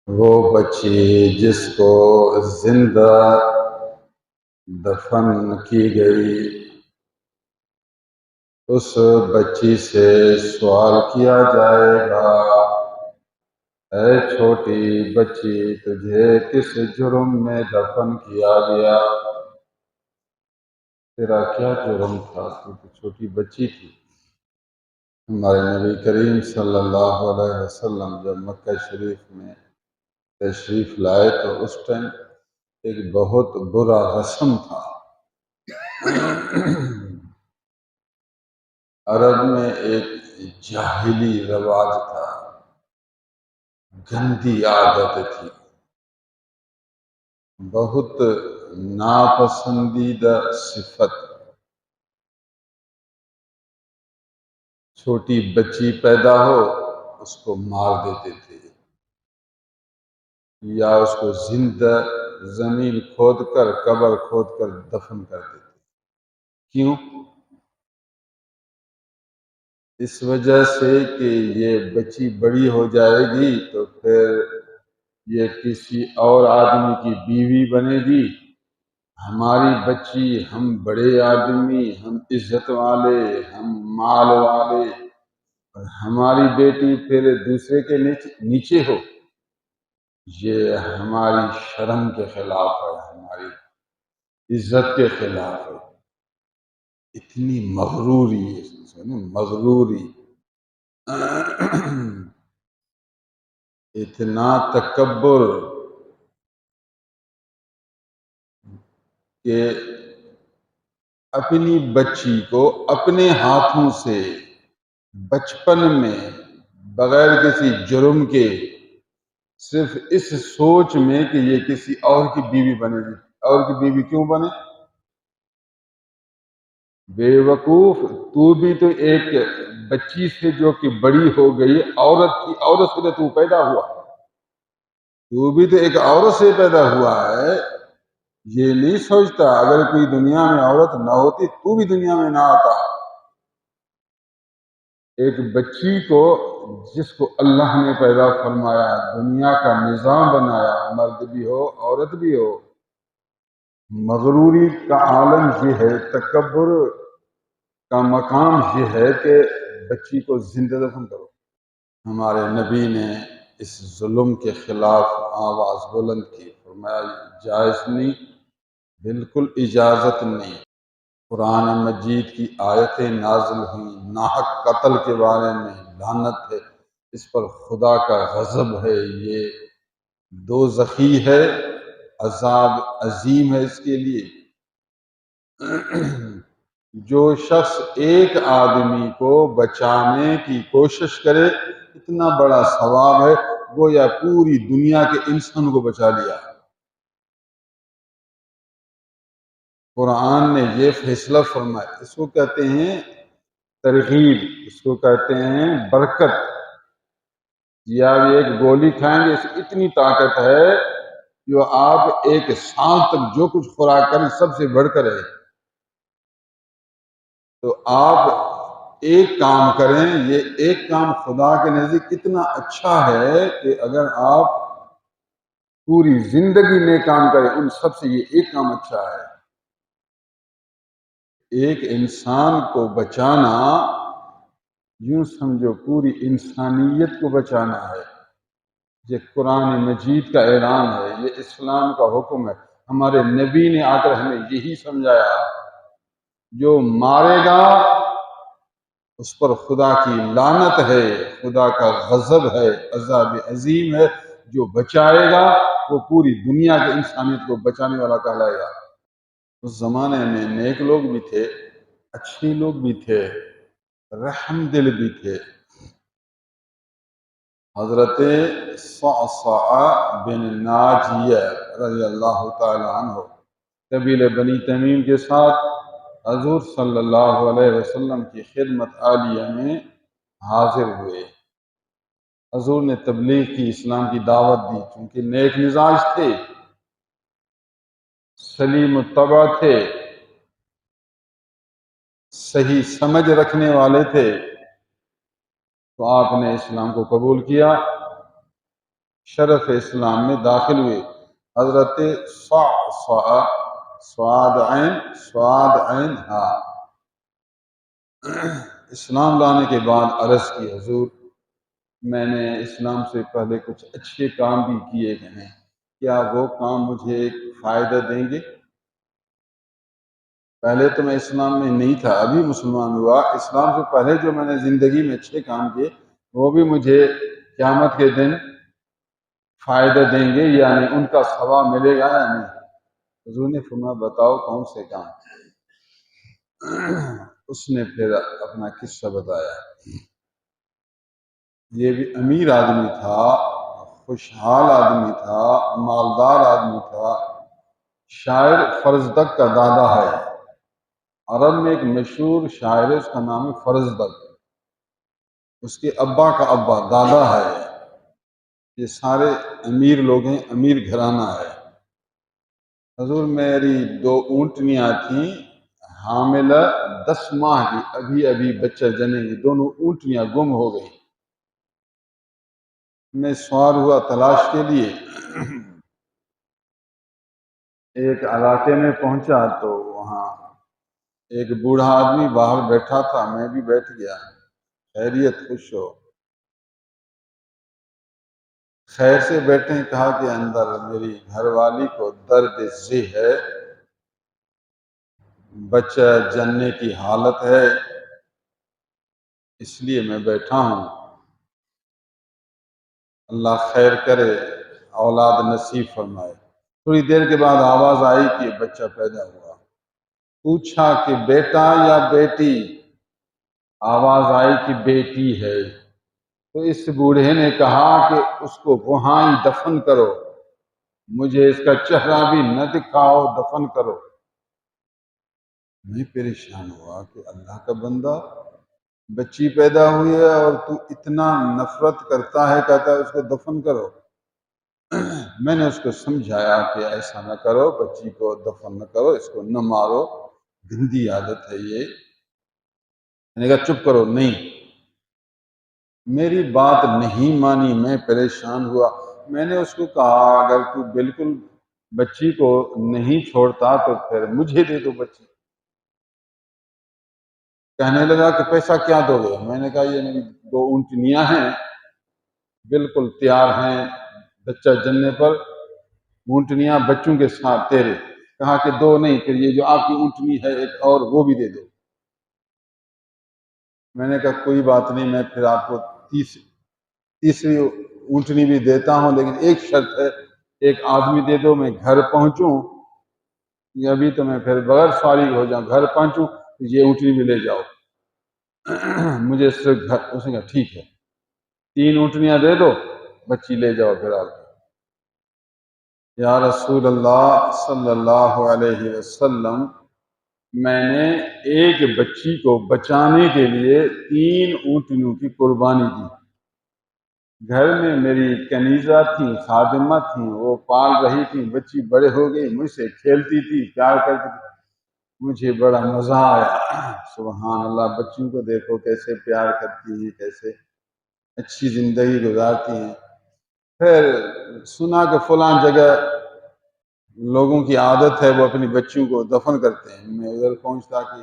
وہ بچی جس کو زندہ دفن کی گئی، اس بچی سے سوال کیا جائے گا، اے چھوٹی بچی، تجھے کس جرم میں دفن کیا گیا؟ تیرا کیا جرم تھا؟ تو چھوٹی بچی تھی۔ ہمارے نبی کریم صلی اللہ علیہ وسلم جب مکہ شریف میں تشریف لائے تو اس ٹائم ایک بہت برا رسم تھا۔ عرب میں ایک جاہلی رواج تھا، گندی عادت تھی، بہت ناپسندیدہ صفت۔ چھوٹی بچی پیدا ہو اس کو مار دیتے تھے، یا اس کو زندہ زمین کھود کر قبر کھود کر دفن کر دیتے۔ کیوں؟ اس وجہ سے کہ یہ بچی بڑی ہو جائے گی تو پھر یہ کسی اور آدمی کی بیوی بنے گی، ہماری بچی، ہم بڑے آدمی، ہم عزت والے، ہم مال والے، اور ہماری بیٹی پھر دوسرے کے نیچے ہو، یہ ہماری شرم کے خلاف ہے، ہماری عزت کے خلاف ہے۔ اتنی مغروری، مغروری، اتنا تکبر کہ اپنی بچی کو اپنے ہاتھوں سے بچپن میں بغیر کسی جرم کے صرف اس سوچ میں کہ یہ کسی اور کی بیوی بنے گی۔ اور کی بیوی کیوں بنے؟ بے وقوف، تو بھی تو ایک بچی سے جو کہ بڑی ہو گئی، عورت سے تو پیدا ہوا، تو بھی تو ایک عورت سے پیدا ہوا ہے۔ یہ نہیں سوچتا اگر کوئی دنیا میں عورت نہ ہوتی تو بھی دنیا میں نہ آتا۔ ایک بچی کو جس کو اللہ نے پیدا فرمایا، دنیا کا نظام بنایا، مرد بھی ہو عورت بھی ہو، مغروری کا عالم یہ ہے، تکبر کا مقام یہ ہے کہ بچی کو زندہ دفن کرو۔ ہمارے نبی نے اس ظلم کے خلاف آواز بلند کی، فرمایا جائز نہیں، بالکل اجازت نہیں۔ قرآن مجید کی آیتیں نازل ہوئیں، ناحق قتل کے بارے میں لعنت ہے، اس پر خدا کا غضب ہے، یہ دوزخی ہے، عذاب عظیم ہے اس کے لیے۔ جو شخص ایک آدمی کو بچانے کی کوشش کرے، اتنا بڑا ثواب ہے، گویا پوری دنیا کے انسان کو بچا لیا۔ قرآن نے یہ فیصلہ فرمایا، اس کو کہتے ہیں ترغیب، اس کو کہتے ہیں برکت۔ یا ایک گولی کھائیں گے، اس کی اتنی طاقت ہے جو آپ ایک سال تک جو کچھ خوراک کریں سب سے بڑھ کر ہے۔ تو آپ ایک کام کریں، یہ ایک کام خدا کے نزدیک اتنا اچھا ہے کہ اگر آپ پوری زندگی میں کام کریں ان سب سے یہ ایک کام اچھا ہے۔ ایک انسان کو بچانا، یوں سمجھو پوری انسانیت کو بچانا ہے۔ یہ قرآن مجید کا اعلان ہے، یہ اسلام کا حکم ہے۔ ہمارے نبی نے آ کر ہمیں یہی سمجھایا، جو مارے گا اس پر خدا کی لعنت ہے، خدا کا غضب ہے، عذاب عظیم ہے۔ جو بچائے گا وہ پوری دنیا کی انسانیت کو بچانے والا کہلائے گا۔ اس زمانے میں نیک لوگ بھی تھے، اچھے لوگ بھی تھے، رحم دل بھی تھے۔ حضرت صعصع بن ناجیہ رضی اللہ تعالی عنہ قبیلہ بنی تمیم کے ساتھ حضور صلی اللہ علیہ وسلم کی خدمت عالیہ میں حاضر ہوئے۔ حضور نے تبلیغ کی، اسلام کی دعوت دی، چونکہ نیک مزاج تھے، سلیم الطبع تھے، صحیح سمجھ رکھنے والے تھے، تو آپ نے اسلام کو قبول کیا۔ شرف اسلام میں داخل ہوئے۔ حضرت سعد عین ہا اسلام لانے کے بعد عرض کی حضور میں نے اسلام سے پہلے کچھ اچھے کام بھی کیے ہیں، کیا وہ کام مجھے ایک فائدہ دیں گے؟ پہلے تو میں اسلام میں نہیں تھا، ابھی مسلمان ہوا، اسلام سے پہلے جو میں نے زندگی میں اچھے کام کیے وہ بھی مجھے قیامت کے دن فائدہ دیں گے، یعنی ان کا ثواب ملے گا یا نہیں؟ حضور نے فرمایا بتاؤ کون سے کام؟ اس نے پھر اپنا قصہ بتایا۔ یہ بھی امیر آدمی تھا، خوشحال آدمی تھا، مالدار آدمی تھا، شاعر فرزدق کا دادا ہے۔ عرب میں ایک مشہور شاعر ہے، اس کا نام ہے فرزدق، اس کے ابا کا ابا دادا ہے۔ یہ سارے امیر لوگ ہیں، امیر گھرانہ ہے۔ حضور میری 2 اونٹنیاں تھیں حاملہ 10 ماہ کی، ابھی ابھی بچہ جنے گی، دونوں اونٹنیاں گم ہو گئی۔ میں سوار ہوا تلاش کے لیے، ایک علاقے میں پہنچا تو وہاں ایک بوڑھا آدمی باہر بیٹھا تھا، میں بھی بیٹھ گیا۔ خیریت، خوش ہو؟ خیر سے بیٹھے، کہا کہ اندر میری گھر والی کو درد ذہ ہے، بچہ جننے کی حالت ہے، اس لیے میں بیٹھا ہوں، اللہ خیر کرے، اولاد نصیب فرمائے۔ تھوڑی دیر کے بعد آواز آئی کہ بچہ پیدا ہوا۔ پوچھا کہ بیٹا یا بیٹی؟ آواز آئی کہ بیٹی ہے۔ تو اس بوڑھے نے کہا کہ اس کو وہاں ہی دفن کرو، مجھے اس کا چہرہ بھی نہ دکھاؤ، دفن کرو۔ میں پریشان ہوا کہ اللہ کا بندہ، بچی پیدا ہوئی ہے اور تو اتنا نفرت کرتا ہے، کہتا ہے اس کو دفن کرو۔ میں نے اس کو سمجھایا کہ ایسا نہ کرو، بچی کو دفن نہ کرو، اس کو نہ مارو، گندی عادت ہے یہ۔ میں نے کہا چپ کرو، نہیں، میری بات نہیں مانی، میں پریشان ہوا۔ میں نے اس کو کہا اگر تو بالکل بچی کو نہیں چھوڑتا تو پھر مجھے دے دو بچی۔ کہنے لگا کہ پیسہ کیا دو گے؟ میں نے کہا یہ میری 2 اونٹنیاں ہیں، بالکل تیار ہیں بچہ جننے پر، اونٹنیاں بچوں کے ساتھ تیرے۔ کہا کہ 2 نہیں، پھر یہ جو آپ کی اونٹنی ہے ایک اور وہ بھی دے دو۔ میں نے کہا کوئی بات نہیں، میں پھر آپ کو تیسری اونٹنی بھی دیتا ہوں، لیکن ایک شرط ہے، ایک آدمی دے دو، میں گھر پہنچوں، یہ ابھی تو میں پھر بغیر فارغ ہو جاؤں، گھر پہنچوں یہ اونٹنی بھی لے جاؤ مجھے اس سے گھر۔ اس نے کہا ٹھیک ہے، 3 اونٹنیاں دے دو، بچی لے جاؤ پھر آپ۔ یا رسول اللہ صلی اللہ علیہ وسلم، میں نے ایک بچی کو بچانے کے لیے 3 اونٹنیوں کی قربانی دی۔ گھر میں میری کنیزہ تھی، خادمہ تھیں، وہ پال رہی تھی، بچی بڑے ہو گئی، مجھ سے کھیلتی تھی، پیار کرتی تھی، مجھے بڑا مزہ آیا۔ سبحان اللہ، بچوں کو دیکھو کیسے پیار کرتی ہیں، کیسے اچھی زندگی گزارتی ہیں۔ پھر سنا کہ فلاں جگہ لوگوں کی عادت ہے وہ اپنی بچیوں کو دفن کرتے ہیں۔ میں ادھر پہنچتا کہ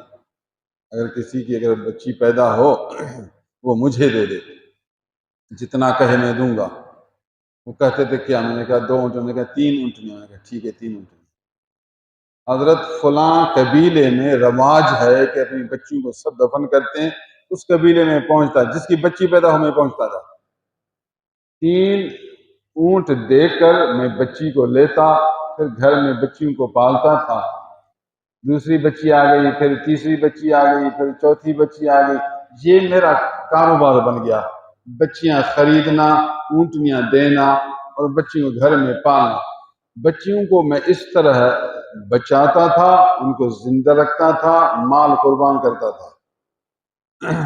اگر کسی کی اگر بچی پیدا ہو وہ مجھے دے دے، جتنا کہے میں دوں گا۔ وہ کہتے تھے کیا؟ میں نے کہا 2 اونٹنیاں، میں نے کہا 3 اونٹنیاں، میں نے کہا ٹھیک ہے 3 اونٹنیاں۔ حضرت فلاں قبیلے میں رواج ہے کہ اپنی بچیوں کو سب دفن کرتے ہیں، اس قبیلے میں پہنچتا، جس کی بچی پیدا ہو میں پہنچتا تھا، 3 اونٹ دے کر میں بچی کو لیتا، پھر گھر میں بچیوں کو پالتا تھا۔ دوسری بچی آ گئی، پھر تیسری بچی آ گئی، پھر چوتھی بچی آ گئی، یہ میرا کاروبار بن گیا، بچیاں خریدنا، اونٹنیاں دینا اور بچیوں کو گھر میں پالنا۔ بچیوں کو میں اس طرح بچاتا تھا، ان کو زندہ رکھتا تھا، مال قربان کرتا تھا۔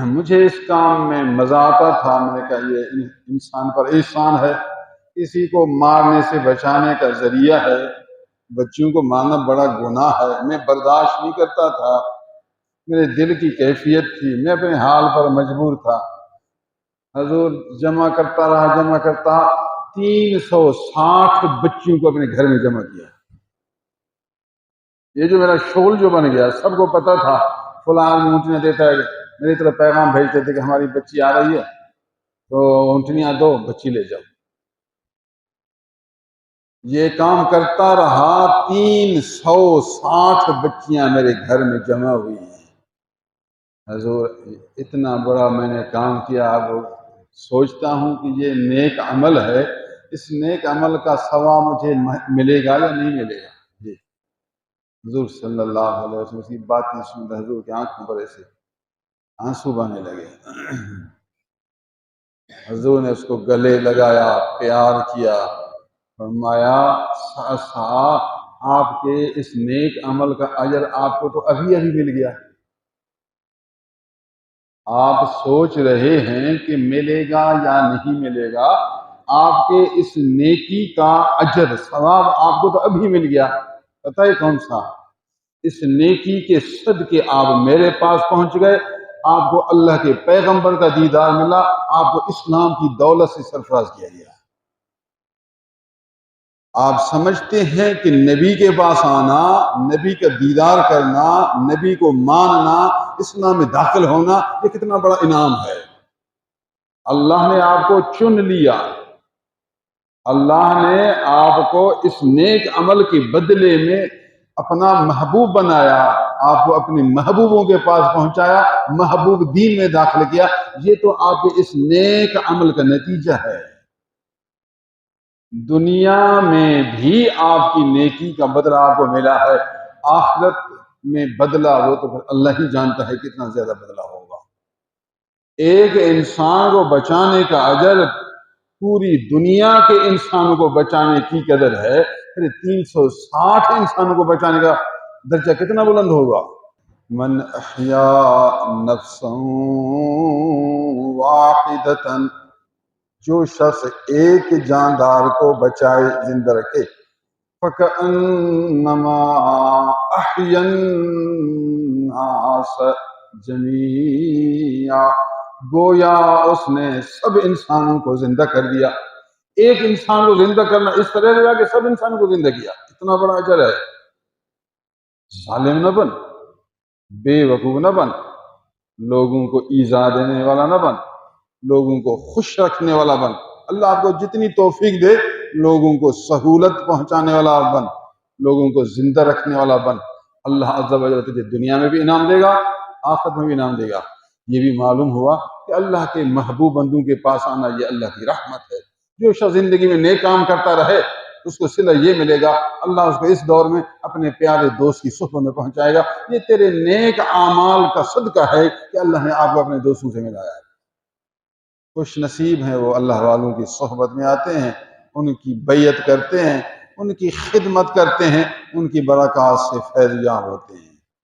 مجھے اس کام میں مزہ آتا تھا۔ میں نے کہا یہ انسان پر احسان ہے، کسی کو مارنے سے بچانے کا ذریعہ ہے، بچیوں کو مارنا بڑا گناہ ہے، میں برداشت نہیں کرتا تھا، میرے دل کی کیفیت تھی، میں اپنے حال پر مجبور تھا۔ حضور جمع کرتا رہا، 360 بچیوں کو اپنے گھر میں جمع کیا۔ یہ جو میرا شغل جو بن گیا، سب کو پتا تھا فلاں اونٹیاں دیتا ہے، میری طرف پیغام بھیجتے تھے کہ ہماری بچی آ رہی ہے تو اونٹنیاں دو، بچی لے جاؤ۔ یہ کام کرتا رہا، 360 بچیاں میرے گھر میں جمع ہوئی ہیں۔ حضور اتنا بڑا میں نے کام کیا، اب سوچتا ہوں کہ یہ نیک عمل ہے، اس نیک عمل کا ثواب مجھے ملے گا یا نہیں ملے گا؟ جی حضور صلی اللہ علیہ وسلم کی باتیں سن کر حضور کی آنکھوں پر ایسے آنسو بہنے لگے۔ حضور نے اس کو گلے لگایا، پیار کیا، فرمایا آپ کے اس نیک عمل کا اجر آپ کو تو ابھی مل گیا، آپ سوچ رہے ہیں کہ ملے گا یا نہیں ملے گا، آپ کے اس نیکی کا اجر ثواب آپ کو تو ابھی مل گیا۔ پتہ ہے کون سا؟ اس نیکی کے صدقے آپ میرے پاس پہنچ گئے، آپ کو اللہ کے پیغمبر کا دیدار ملا، آپ کو اسلام کی دولت سے سرفراز کیا گیا۔ آپ سمجھتے ہیں کہ نبی کے پاس آنا، نبی کا دیدار کرنا، نبی کو ماننا، اسلام میں داخل ہونا، یہ کتنا بڑا انعام ہے۔ اللہ نے آپ کو چن لیا، اللہ نے آپ کو اس نیک عمل کے بدلے میں اپنا محبوب بنایا، آپ کو اپنے محبوبوں کے پاس پہنچایا، محبوب دین میں داخل کیا۔ یہ تو آپ کے اس نیک عمل کا نتیجہ ہے۔ دنیا میں بھی آپ کی نیکی کا بدلہ آپ کو ملا ہے، آخرت میں بدلہ وہ تو پھر اللہ ہی جانتا ہے کتنا زیادہ بدلہ ہوگا۔ ایک انسان کو بچانے کا اجر پوری دنیا کے انسانوں کو بچانے کی قدر ہے، پھر 360 انسانوں کو بچانے کا درجہ کتنا بلند ہوگا۔ من احیاء نفسا واحدتا، جو شخص ایک جاندار کو بچائے، زندہ رکھے، فَكَأَنَّمَا أَحْيَا النَّاسَ جَمِيعًا، گویا اس نے سب انسانوں کو زندہ کر دیا۔ ایک انسان کو زندہ کرنا اس طرح لگا کہ سب انسانوں کو زندہ کیا، اتنا بڑا اجر ہے۔ ظالم نہ بن، بے وقوف نہ بن، لوگوں کو ایذا دینے والا نہ بن، لوگوں کو خوش رکھنے والا بن۔ اللہ آپ کو جتنی توفیق دے، لوگوں کو سہولت پہنچانے والا بن، لوگوں کو زندہ رکھنے والا بن۔ اللہ عز و جل تجھے دنیا میں بھی انعام دے گا، آخرت میں بھی انعام دے گا۔ یہ بھی معلوم ہوا کہ اللہ کے محبوب بندوں کے پاس آنا یہ اللہ کی رحمت ہے۔ جو شخص زندگی میں نیک کام کرتا رہے، اس کو صلہ یہ ملے گا، اللہ اس کو اس دور میں اپنے پیارے دوست کی صحبت میں پہنچائے گا۔ یہ تیرے نیک اعمال کا صدقہ ہے کہ اللہ نے آپ کو اپنے دوستوں سے ملایا ہے۔ خوش نصیب ہیں وہ اللہ والوں کی صحبت میں آتے ہیں، ان کی بیعت کرتے ہیں، ان کی خدمت کرتے ہیں، ان کی برکات سے فیض یاب ہوتے ہیں۔